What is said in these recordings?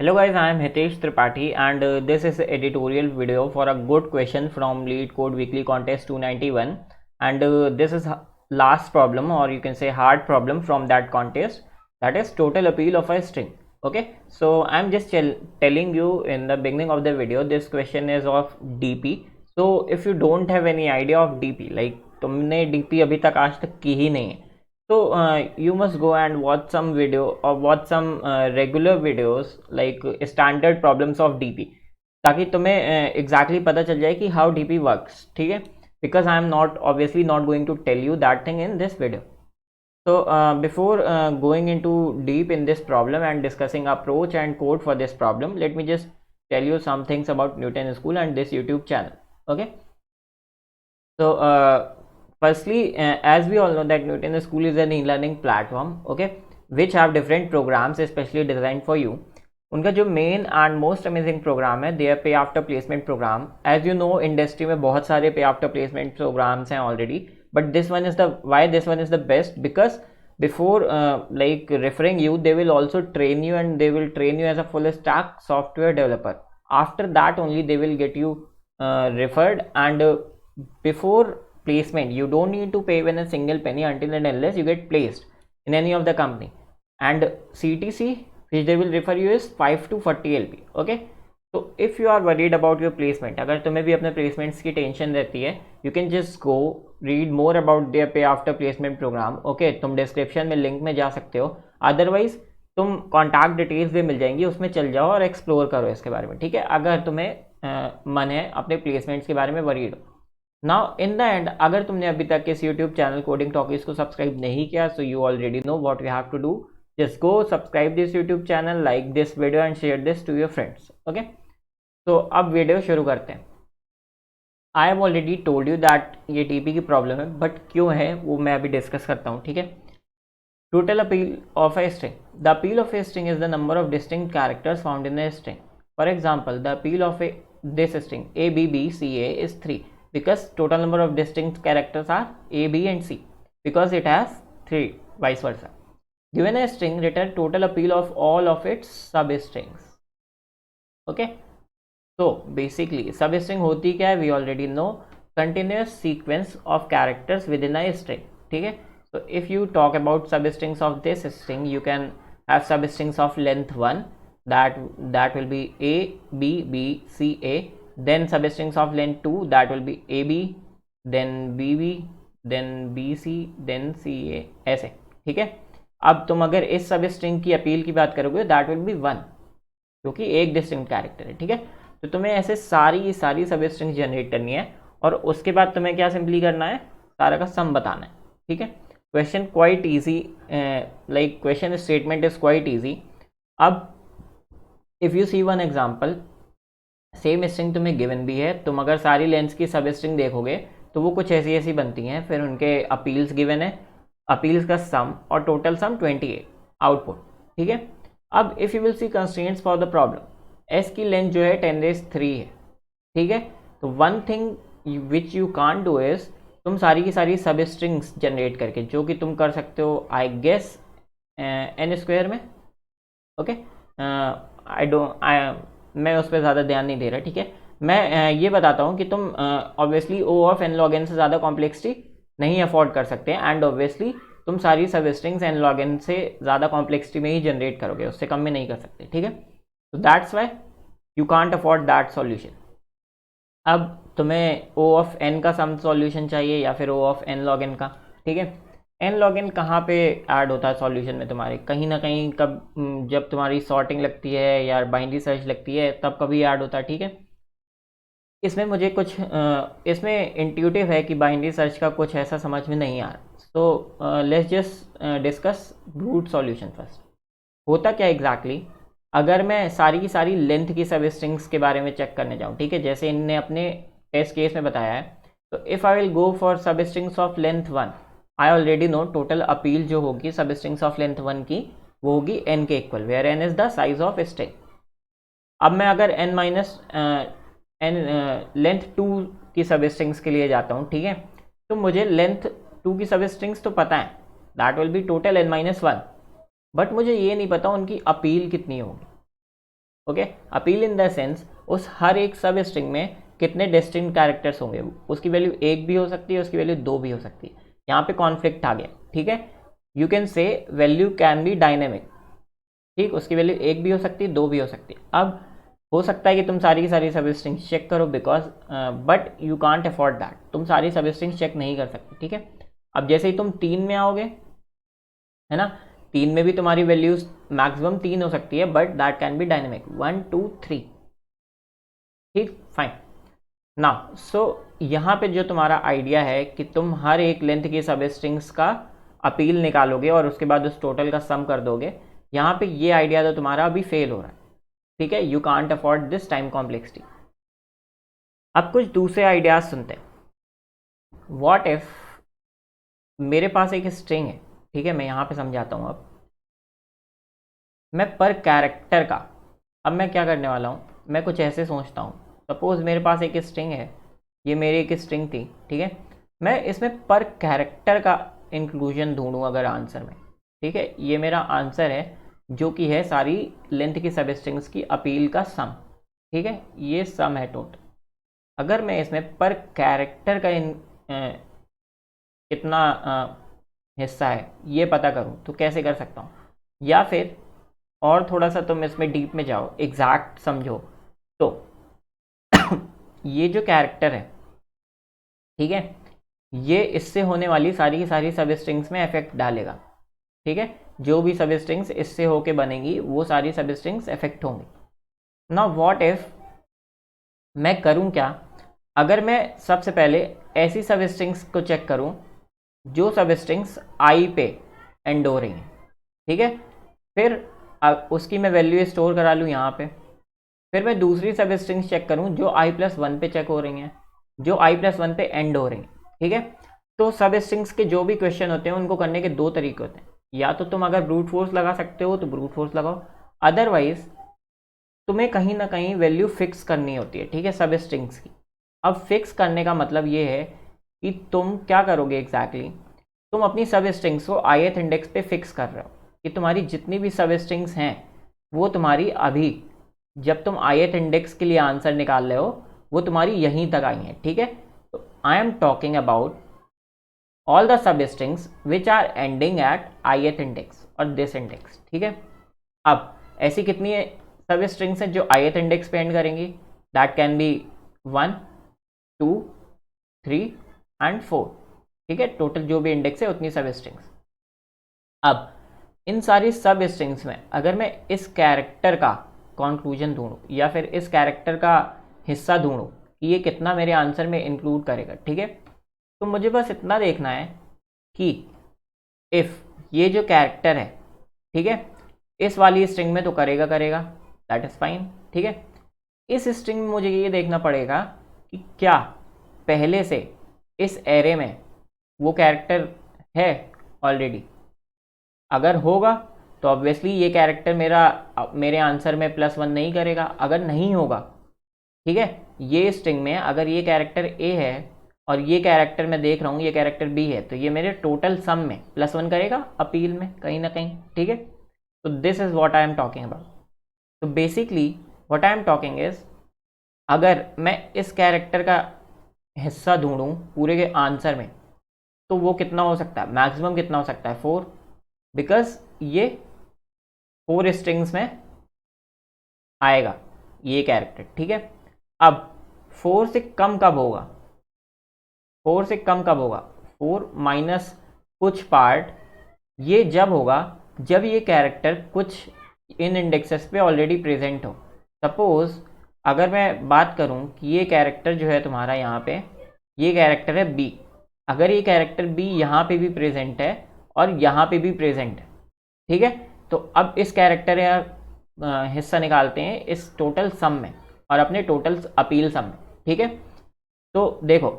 Hello guys, I am Hitesh Tripathi and this is an editorial video for a good question from Lead Code Weekly Contest 291 and this is last problem, or you can say hard problem from that contest, that is total appeal of a string. Okay, so I'm just telling you in the beginning of the video, this question is of DP. So if you don't have any idea of DP, like तुमने DP अभी तक आज तक की ही नहीं है, so you must go and watch some video or watch some regular videos like standard problems of DP, ताकि तुम्हें exactly पता चल जाए कि how DP works. ठीक है, because I am not obviously not going to tell you that thing in this video. So before going into deep in this problem and discussing approach and code for this problem, let me just tell you some things about Newton School and this YouTube channel. Okay, so firstly, as we all know that Newton School is an e-learning platform, okay, which have different programs especially designed for you. उनका जो main and most amazing program है there pay after placement program. As you know industry में बहुत सारे pay after placement programs हैं already, but this one is the why this one is the best because before like referring you, they will also train you and they will train you as a full stack software developer. After that only they will get you referred, and before placement you don't need to pay even a single penny until and unless you get placed in any of the company. And CTC which they will refer you is 5 to 40 LP. okay, so if you are worried about your placement, अगर तुम्हें भी अपने placements की tension रहती है, you can just go read more about their pay after placement program. okay, तुम description में link में जा सकते हो, अदरवाइज तुम कॉन्टैक्ट डिटेल्स भी मिल जाएंगी, उसमें चल जाओ और एक्सप्लोर करो इसके बारे में. ठीक है, अगर तुम्हें मन है अपने प्लेसमेंट्स के बारे में वरीड हो. नाउ इन द एंड, अगर तुमने अभी तक इस यूट्यूब चैनल कोडिंग टॉकीज को सब्सक्राइब नहीं किया, so you already know what you have to do. Just go subscribe this YouTube channel, like this video and share this to your friends. Okay, so अब video शुरू करते हैं. I have already told you that ये TP की problem है, but क्यों है वो मैं अभी डिस्कस करता हूँ. ठीक है, total appeal of a string. The appeal of a string is the number of distinct characters found in a string. For example, the appeal of this string A B B C A is 3 because total number of distinct characters are A, B and C, because it has 3, vice versa. Given a string, return total appeal of all of its substrings. Okay, so basically substring होती क्या है, we already know, continuous sequence of characters within a string. ठीक है, so if you talk about substrings of this string, you can have substrings of length 1, that will be A B B C A, then substrings of length 2, that will be A B, then B B, then B C, then C A, ऐसे. ठीक है, अब तुम अगर इस सब string की appeal की बात करोगे, दैट विल बी 1, क्योंकि एक डिस्टिंक्ट कैरेक्टर है. ठीक है, तो तुम्हें ऐसे सारी सब स्ट्रिंग जनरेट करनी है और उसके बाद तुम्हें क्या सिंपली करना है, सारा का सम बताना है. ठीक है, question quite easy, like question statement is quite easy. अब if you see one example, same string तुम्हें गिवन भी है, तुम अगर सारी लेंथ्स की सब स्ट्रिंग देखोगे तो वो कुछ ऐसी ऐसी बनती हैं. फिर उनके अपील्स गिवन है, अपील्स का सम और टोटल सम 28 आउटपुट. ठीक है, अब if you will see constraints for the problem, S की लेंथ जो है 10⁻³ है. ठीक है, तो one thing which you can't do is, तुम सारी की सारी सब स्ट्रिंग्स जनरेट करके, जो कि तुम कर सकते हो आई गेस n² में. ओके, मैं उस पर ज़्यादा ध्यान नहीं दे रहा. ठीक है, मैं ये बताता हूँ कि तुम obviously O of n log n से ज़्यादा कॉम्प्लेक्सिटी नहीं अफोर्ड कर सकते हैं, एंड ऑब्वियसली तुम सारी सब स्ट्रिंग्स n log n से ज़्यादा कॉम्प्लेक्सिटी में ही जनरेट करोगे, उससे कम में नहीं कर सकते. ठीक है, तो that's why you can't afford that solution. अब तुम्हें O ऑफ n का सम सॉल्यूशन चाहिए या फिर O of n log n का. ठीक है, n log n कहाँ पे ऐड होता है सॉल्यूशन में तुम्हारे, कहीं ना कहीं, कब जब तुम्हारी सॉर्टिंग लगती है या बाइनरी सर्च लगती है तब कभी ऐड होता है. ठीक है, इसमें मुझे कुछ इसमें इंट्यूटिव है कि बाइनरी सर्च का कुछ ऐसा समझ में नहीं आ रहा. So let's just discuss root solution first. होता क्या एग्जैक्टली अगर मैं सारी की सारी लेंथ की सब स्ट्रिंग्स के बारे में चेक करने जाऊँ. ठीक है, जैसे इनने अपने टेस्ट केस में बताया है, तो if I will go for substrings of length 1, I already know total appeal जो होगी सब स्ट्रिंग्स ऑफ लेंथ 1 की, वो होगी n के equal, where n is the size of string. अब मैं अगर लेंथ 2 की सब स्ट्रिंग्स के लिए जाता हूँ. ठीक है, तो मुझे लेंथ 2 की सब स्ट्रिंग्स तो पता है, that will be total n-1, but मुझे ये नहीं पता उनकी अपील कितनी होगी. Okay, appeal in the sense उस हर एक सब स्ट्रिंग में कितने डिस्टिंक्ट कैरेक्टर्स होंगे, उसकी वैल्यू 1 भी हो सकती है, उसकी वैल्यू 2 भी हो सकती है। यहाँ पे कॉन्फ्लिक्ट आ गया, ठीक है। यू कैन से वैल्यू कैन बी डायनेमिक, ठीक, उसकी वैल्यू 1 भी हो सकती है, 2 भी हो सकती है। अब हो सकता है कि तुम सारी की सारी सब स्ट्रिंग्स चेक करो, because but you can't afford that, तुम सारी सब स्ट्रिंग्स चेक नहीं कर सकते, ठीक है। अब जैसे ही तुम 3 में आओगे, है ना, 3 में भी तुम्हारी वैल्यूज मैक्सिमम 3 हो सकती है, but that can be dynamic 1 2 3, ठीक, फाइन। नाउ सो यहाँ पे जो तुम्हारा आइडिया है कि तुम हर एक लेंथ की सब स्ट्रिंग्स का अपील निकालोगे और उसके बाद उस टोटल का सम कर दोगे, यहाँ पे ये आइडिया तो तुम्हारा अभी फेल हो रहा है, ठीक है। You can't afford this time complexity. अब कुछ दूसरे आइडियाज सुनते हैं। व्हाट इफ मेरे पास एक स्ट्रिंग है, ठीक है, मैं यहाँ पे समझाता हूँ। अब मैं पर कैरेक्टर का, अब मैं क्या करने वाला हूँ, मैं कुछ ऐसे सोचता हूँ, सपोज मेरे पास एक स्ट्रिंग है, ये मेरी एक स्ट्रिंग थी, ठीक है। मैं इसमें पर कैरेक्टर का इंक्लूजन ढूंढूँ अगर आंसर में, ठीक है, ये मेरा आंसर है जो कि है सारी लेंथ की सब स्ट्रिंग्स की अपील का सम, ठीक है, ये सम है टोटल। अगर मैं इसमें पर कैरेक्टर का कितना हिस्सा है ये पता करूँ तो कैसे कर सकता हूँ, या फिर और थोड़ा सा तुम इसमें डीप में जाओ, एग्जैक्ट समझो तो ये जो कैरेक्टर है, ठीक है, ये इससे होने वाली सारी की सारी सब स्ट्रिंग्स में इफेक्ट डालेगा, ठीक है। जो भी सब स्ट्रिंग्स इससे होके बनेगी वो सारी सब स्ट्रिंग्स इफेक्ट होंगी। नाउ व्हाट इफ मैं करूं क्या, अगर मैं सबसे पहले ऐसी सब स्ट्रिंग्स को चेक करूं जो सब स्ट्रिंग्स आई पे एंड हो रही हैं, ठीक है, फिर उसकी मैं वैल्यू स्टोर करा लूँ यहाँ पे। फिर मैं दूसरी सब स्ट्रिंग्स चेक करूँ जो i+1 पे चेक हो रही हैं, जो i+1 पे एंड हो रही हैं, ठीक है। तो सब स्ट्रिंग्स के जो भी क्वेश्चन होते हैं उनको करने के दो तरीके होते हैं, या तो तुम अगर ब्रूट फोर्स लगा सकते हो तो ब्रूट फोर्स लगाओ, अदरवाइज तुम्हें कहीं ना कहीं वैल्यू फिक्स करनी होती है, ठीक है, सब स्ट्रिंग्स की। अब फिक्स करने का मतलब ये है कि तुम क्या करोगे एग्जैक्टली, तुम अपनी सब स्ट्रिंग्स को ith इंडेक्स पे फिक्स कर रहे हो कि तुम्हारी जितनी भी सब स्ट्रिंग्स हैं वो तुम्हारी अभी जब तुम ith इंडेक्स के लिए आंसर निकाल रहे हो वो तुम्हारी यहीं तक आई हैं, ठीक है। तो I am talking about all the substrings which are ending at ith index और दिस इंडेक्स, ठीक है। अब ऐसी कितनी सब स्ट्रिंग्स हैं जो ith इंडेक्स पे एंड करेंगी, दैट कैन बी 1 2 3 एंड 4, ठीक है, टोटल जो भी इंडेक्स है उतनी सब स्ट्रिंग्स। अब इन सारी सब स्ट्रिंग्स में अगर मैं इस कैरेक्टर का कंक्लूजन ढूंढूं या फिर इस कैरेक्टर का हिस्सा ढूंढूं कि ये कितना मेरे आंसर में इंक्लूड करेगा, ठीक है, तो मुझे बस इतना देखना है कि इफ़ ये जो कैरेक्टर है, ठीक है, इस वाली स्ट्रिंग में तो करेगा करेगा, दैट इज़ फाइन, ठीक है। इस स्ट्रिंग में मुझे ये देखना पड़ेगा कि क्या पहले से इस एरे में वो कैरेक्टर है ऑलरेडी। अगर होगा तो ऑब्वियसली ये कैरेक्टर मेरे आंसर में +1 नहीं करेगा। अगर नहीं होगा, ठीक है, ये स्ट्रिंग में अगर ये कैरेक्टर ए है और ये कैरेक्टर मैं देख रहा हूँ ये कैरेक्टर बी है, तो ये मेरे टोटल सम में +1 करेगा अपील में कहीं ना कहीं, ठीक है। तो this is what I am talking about. तो basically what I am talking is, अगर मैं इस कैरेक्टर का हिस्सा ढूंढूं पूरे के आंसर में तो वो कितना हो सकता है, मैक्सिमम कितना हो सकता है 4, बिकॉज ये 4 स्ट्रिंग्स में आएगा ये कैरेक्टर, ठीक है। अब 4 से कम कब होगा, 4 से कम कब होगा, 4 माइनस कुछ पार्ट, ये जब होगा जब ये कैरेक्टर कुछ इन इंडेक्सेस पे ऑलरेडी प्रेजेंट हो। सपोज अगर मैं बात करूं कि ये कैरेक्टर जो है तुम्हारा यहाँ पे, ये कैरेक्टर है बी, अगर ये कैरेक्टर बी यहाँ पे भी प्रेजेंट है और यहाँ पे भी प्रेजेंट है, ठीक है, तो अब इस कैरेक्टर या हिस्सा निकालते हैं इस टोटल सम में और अपने टोटल अपील सम में, ठीक है। तो देखो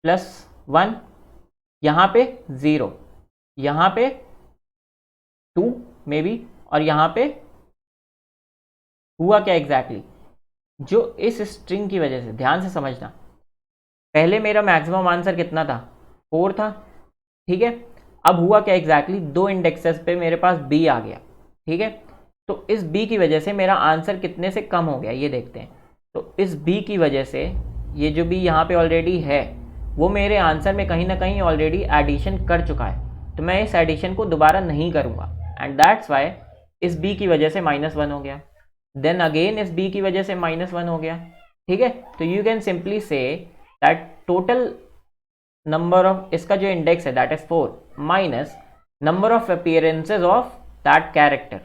+1 यहाँ पे 0, यहाँ पे 2 मे बी, और यहाँ पे हुआ क्या एग्जैक्टली, जो इस स्ट्रिंग की वजह से, ध्यान से समझना, पहले मेरा मैक्सिमम आंसर कितना था 4 था, ठीक है। अब हुआ क्या एग्जैक्टली, 2 इंडेक्सेस पे मेरे पास बी आ गया, ठीक है। तो इस b की वजह से मेरा आंसर कितने से कम हो गया ये देखते हैं। तो इस b की वजह से ये जो b यहाँ पे ऑलरेडी है वो मेरे आंसर में कहीं ना कहीं ऑलरेडी एडिशन कर चुका है, तो मैं इस एडिशन को दोबारा नहीं करूँगा, एंड दैट्स वाई इस b की वजह से -1 हो गया, देन अगेन इस b की वजह से -1 हो गया। ठीक है, तो you can simply say that total number of, इसका जो इंडेक्स है that is 4 minus number of appearances of that character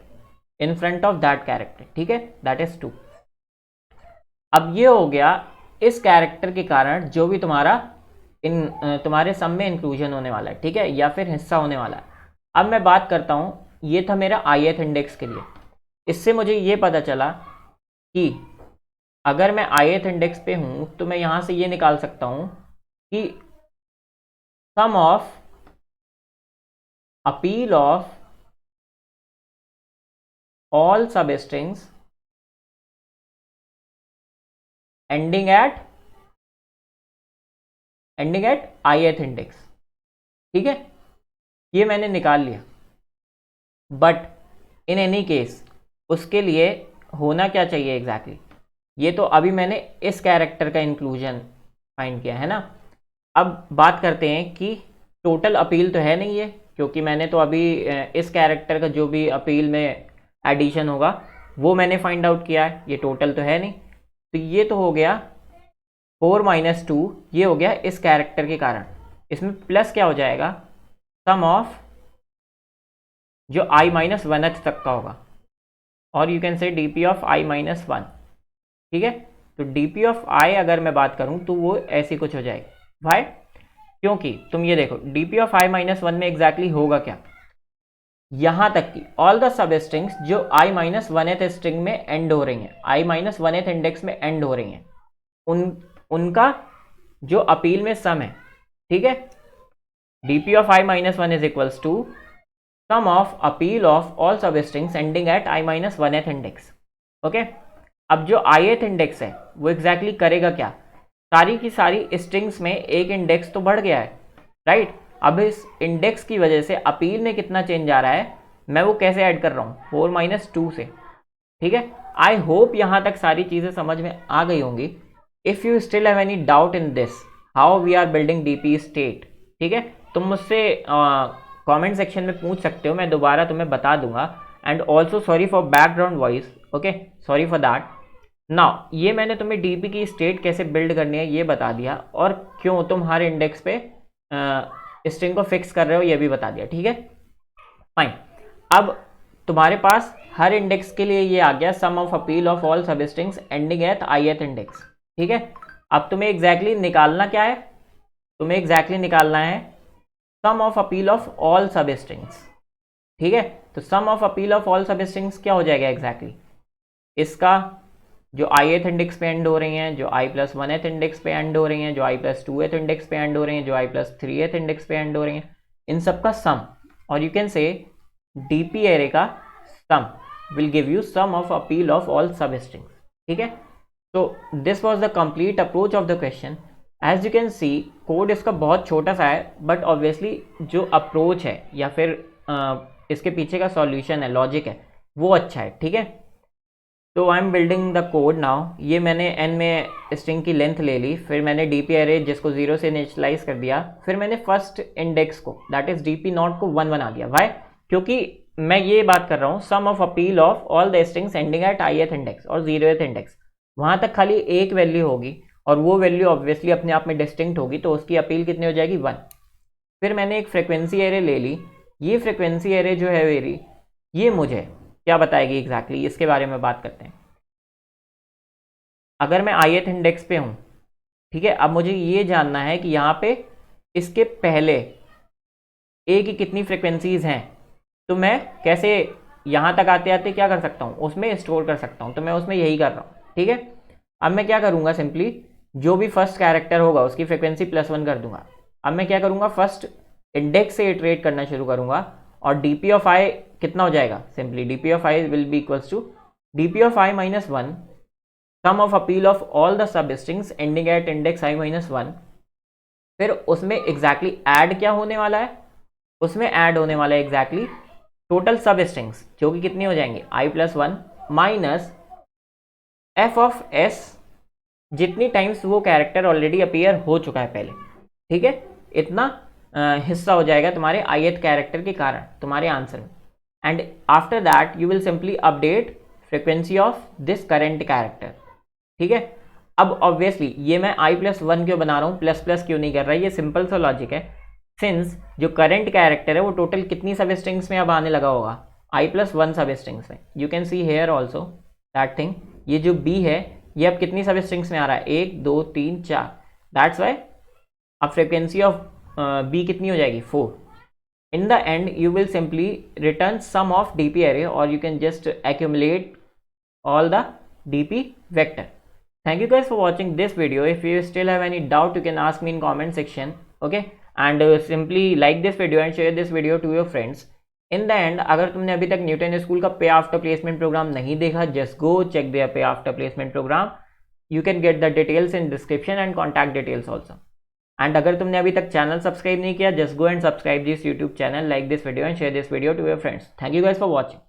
in front of that character, ठीक है, दैट इज 2। अब ये हो गया इस कैरेक्टर के कारण जो भी तुम्हारे सम में इंक्लूजन होने वाला है, ठीक है, या फिर हिस्सा होने वाला है। अब मैं बात करता हूँ, ये था मेरा ith इंडेक्स के लिए। इससे मुझे ये पता चला कि अगर मैं ith इंडेक्स पे हूँ तो मैं यहाँ से ये निकाल सकता हूँ कि सम of appeal of all substrings ending at ith index, ठीक है, ये मैंने निकाल लिया। बट इन एनी केस उसके लिए होना क्या चाहिए एग्जैक्टली, ये तो अभी मैंने इस कैरेक्टर का इंक्लूजन फाइंड किया है ना। अब बात करते हैं कि टोटल अपील तो है नहीं है, क्योंकि मैंने तो अभी इस कैरेक्टर का जो भी अपील में एडिशन होगा वो मैंने फाइंड आउट किया है, ये टोटल तो है नहीं। तो ये तो हो गया 4 - 2, ये हो गया इस कैरेक्टर के कारण। इसमें प्लस क्या हो जाएगा, सम ऑफ जो i - 1th तक का होगा, और यू कैन से dp ऑफ i - 1, ठीक है। तो dp ऑफ i अगर मैं बात करूं तो वो ऐसी कुछ हो जाएगी। भाई क्योंकि तुम ये देखो dp ऑफ i - 1 में एग्जैक्टली होगा क्या, यहां तक कि ऑल द सब स्ट्रिंग्स जो i - 1th स्ट्रिंग में एंड हो रही हैं, i - 1th इंडेक्स में एंड हो रही हैं, उनका जो अपील में सम है, ठीक है, dp of i - 1 is equals to sum of appeal of all substrings ending at i - 1th index. Okay, अब जो ith इंडेक्स है वो एग्जैक्टली करेगा क्या, सारी की सारी स्ट्रिंग्स में एक इंडेक्स तो बढ़ गया है, राइट। अब इस इंडेक्स की वजह से अपील में कितना चेंज आ रहा है, मैं वो कैसे ऐड कर रहा हूँ, 4 - 2 से, ठीक है। आई होप यहाँ तक सारी चीज़ें समझ में आ गई होंगी। If you still have any doubt in this how we are building DP state, ठीक है, तुम मुझसे कमेंट सेक्शन में पूछ सकते हो, मैं दोबारा तुम्हें बता दूंगा। And also sorry for background voice, okay, sorry for that. Now ये मैंने तुम्हें डीपी की स्टेट कैसे बिल्ड करनी है ये बता दिया, और क्यों तुम हर इंडेक्स पे स्ट्रिंग को फिक्स कर रहे हो ये भी बता दिया, ठीक है, फाइन। अब तुम्हारे पास हर इंडेक्स के लिए ये आ गया सम of appeal of all substrings ending at ith index, ठीक है। अब तुम्हें एग्जैक्टली निकालना क्या है, तुम्हें एग्जैक्टली निकालना है सम of appeal of all substrings, ठीक है। तो सम ऑफ अपील ऑफ ऑल सब स्ट्रिंग्स क्या हो जाएगा एग्जैक्टली, इसका जो ith इंडेक्स पे एंड हो रही हैं, जो i + 1th इंडेक्स पे एंड हो रही हैं, जो i + 2th इंडेक्स पे एंड हो रही हैं, जो i + 3th इंडेक्स पे एंड हो रही हैं, इन सब का सम, और you can say DP array का sum will give you sum of appeal of all substrings, ठीक है। तो this was the complete approach of the question. As you can see code इसका बहुत छोटा सा है, बट ऑब्वियसली जो अप्रोच है या फिर इसके पीछे का सॉल्यूशन है, लॉजिक है, वो अच्छा है, ठीक है। तो I am building the code now. ये मैंने n में स्ट्रिंग की लेंथ ले ली, फिर मैंने डीपी एरे जिसको 0 से इनिशियलाइज कर दिया, फिर मैंने फर्स्ट इंडेक्स को दैट इज डीपी नॉट को 1 बना दिया। वाई, क्योंकि मैं ये बात कर रहा हूँ sum of appeal of all the strings ending at ith index और 0th इंडेक्स, वहाँ तक खाली एक वैल्यू होगी, और वो वैल्यू ऑब्वियसली अपने आप में डिस्टिंक्ट होगी, तो उसकी अपील कितनी हो जाएगी, 1। फिर मैंने एक फ्रिक्वेंसी एरे ले ली, ये फ्रिक्वेंसी एरे जो है मेरी, ये मुझे क्या बताएगी एग्जैक्टली, इसके बारे में बात करते हैं। अगर मैं ith इंडेक्स पे हूँ, ठीक है, अब मुझे ये जानना है कि यहाँ पे इसके पहले a की कितनी फ्रिक्वेंसीज हैं, तो मैं कैसे यहाँ तक आते आते क्या कर सकता हूँ, उसमें स्टोर कर सकता हूँ, तो मैं उसमें यही कर रहा हूँ, ठीक है। अब मैं क्या करूँगा, सिंपली जो भी फर्स्ट कैरेक्टर होगा उसकी फ्रिक्वेंसी +1 कर दूंगा। अब मैं क्या करूँगा, फर्स्ट इंडेक्स से इटरेट करना शुरू करूँगा, और dp ऑफ i कितना हो जाएगा, simply dp of i will be equals to dp of i - 1 sum of appeal of all the substrings ending at index i - 1। फिर उसमें एग्जैक्टली ऐड क्या होने वाला है, उसमें ऐड होने वाला है एग्जैक्टली टोटल सब स्ट्रिंग्स जो कि कितनी हो जाएंगी i+1 minus F of S जितनी टाइम्स वो कैरेक्टर ऑलरेडी अपीयर हो चुका है पहले, ठीक है, इतना हिस्सा हो जाएगा तुम्हारे ith कैरेक्टर के कारण तुम्हारे आंसर में। And after that you will simply update frequency of this current character, ठीक है। अब ऑब्वियसली ये मैं i+1 क्यों बना रहा हूँ, प्लस प्लस क्यों नहीं कर रहा है, ये सिंपल सा लॉजिक है। सिंस जो करंट कैरेक्टर है वो टोटल कितनी सब स्ट्रिंग्स में अब आने लगा होगा, i+1 सब स्ट्रिंग्स में। You can see here also that thing, ये जो b है ये अब कितनी सब स्ट्रिंग्स में आ रहा है, 1 2 3 4, दैट्स वाई अब फ्रिक्वेंसी ऑफ b कितनी हो जाएगी, 4। In the end you will simply return sum of dp array or you can just accumulate all the dp vector. Thank you guys for watching this video. If you still have any doubt you can ask me in comment section, okay, and simply like this video and share this video to your friends. In the end अगर तुमने अभी तक Newton school का पे after placement programme नहीं देखा, just go check their pay after placement program. You can get the details in description and contact details also. And अगर तुमने अभी तक चैनल सब्सक्राइब नहीं किया, just go and subscribe this YouTube channel, like this video and share this video to your friends. Thank you guys for watching.